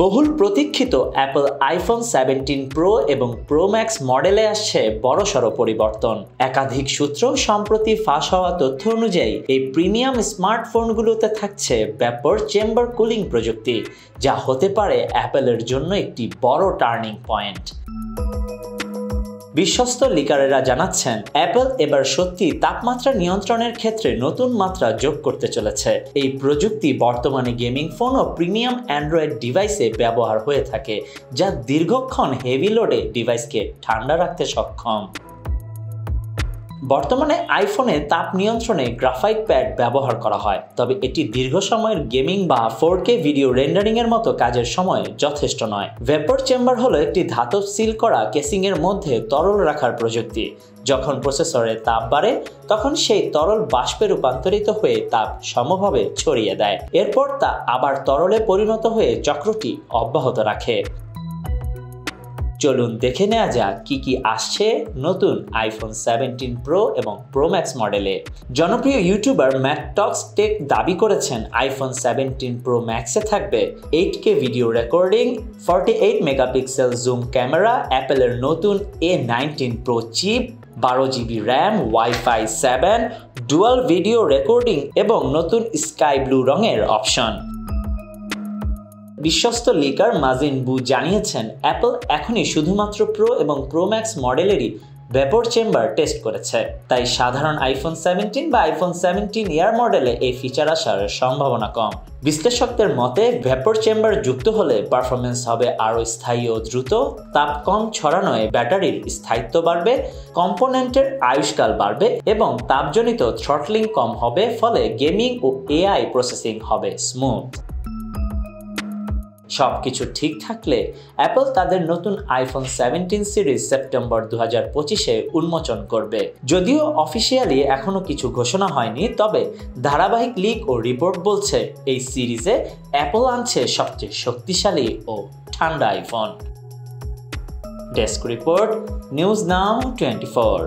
বহুল প্রতীক্ষিত Apple iPhone 17 pro এবং প্রো ম্যাক্স মডেলে আসছে বড়সড় পরিবর্তন। একাধিক সূত্র সম্প্রতি ফাঁস হওয়া তথ্য অনুযায়ী এই প্রিমিয়াম স্মার্টফোনগুলোতে থাকছে ভ্যাপর চেম্বার কুলিং প্রযুক্তি, যা হতে পারে অ্যাপলের জন্য একটি বড় টার্নিং পয়েন্ট। বিশ্বস্ত লিকারেরা জানাচ্ছেন অ্যাপল এবার সত্যি তাপমাত্রা নিয়ন্ত্রণের ক্ষেত্রে নতুন মাত্রা যোগ করতে চলেছে। এই প্রযুক্তি বর্তমানে গেমিং ফোন ও প্রিমিয়াম অ্যান্ড্রয়েড ডিভাইসে ব্যবহার হয়ে থাকে, যা দীর্ঘক্ষণ হেভি লোডে ডিভাইসকে ঠান্ডা রাখতে সক্ষম। বর্তমানে আইফোনে তাপ নিয়ন্ত্রণে গ্রাফাইট প্যাড ব্যবহার করা হয়, তবে এটি দীর্ঘ সময়ের গেমিং বা 4K ভিডিও রেন্ডারিং এর মতো কাজের সময় যথেষ্ট নয়। ভেপর চেম্বার হলো একটি ধাতব সিল করা কেসিং এর মধ্যে তরল রাখার প্রযুক্তি। যখন প্রসেসরে তাপ বাড়ে, তখন সেই তরল বাষ্পে রূপান্তরিত হয়ে তাপ সমভাবে ছড়িয়ে দেয়। এরপর তা আবার তরলে পরিণত হয়ে চক্রটি অব্যাহত রাখে। চলুন দেখে নেওয়া যাক কি আসছে নতুন আইফোন 17 প্রো এবং প্রো ম্যাক্স মডেলে। জনপ্রিয় ইউটিউবার ম্যাকটক্স টেক দাবি করেছেন আইফোন 17 প্রো ম্যাক্সে থাকবে 8K video recording, 48 megapixel zoom camera, অ্যাপেলের নতুন A19 pro chip, 12GB RAM, WiFi 7, dual video recording এবং নতুন স্কাই ব্লু রঙের অপশন। বিশ্বস্ত লিকার মাজিন বু জানিয়েছেন অ্যাপল এখনই শুধুমাত্র প্রো এবং প্রো ম্যাক্স মডেলেরই ভেপর চেম্বার টেস্ট করেছে, তাই সাধারণ আইফোন 17 বা আইফোন 17 এয়ার মডেলে এই ফিচার আসার সম্ভাবনা কম। বিশ্লেষকদের মতে ভেপর চেম্বার যুক্ত হলে পারফরমেন্স হবে আরও স্থায়ী ও দ্রুত, তাপ কম ছড়ানোয় ব্যাটারির স্থায়িত্ব বাড়বে, কম্পোনেন্টের আয়ুষ্কাল বাড়বে এবং তাপজনিত থ্রটলিং কম হবে, ফলে গেমিং ও এআই প্রসেসিং হবে স্মুথ। সবকিছু ঠিক থাকলে অ্যাপল তাদের নতুন আইফোন 17 সিরিজ সেপ্টেম্বর 2025-এ উন্মোচন করবে। যদিও অফিসিয়ালি এখনো কিছু ঘোষণা হয়নি, তবে ধারাবাহিক লিক ও রিপোর্ট বলছে এই সিরিজে অ্যাপল আনছে সবচেয়ে শক্তিশালী ও ঠান্ডা iPhone. Desk report, news now 24।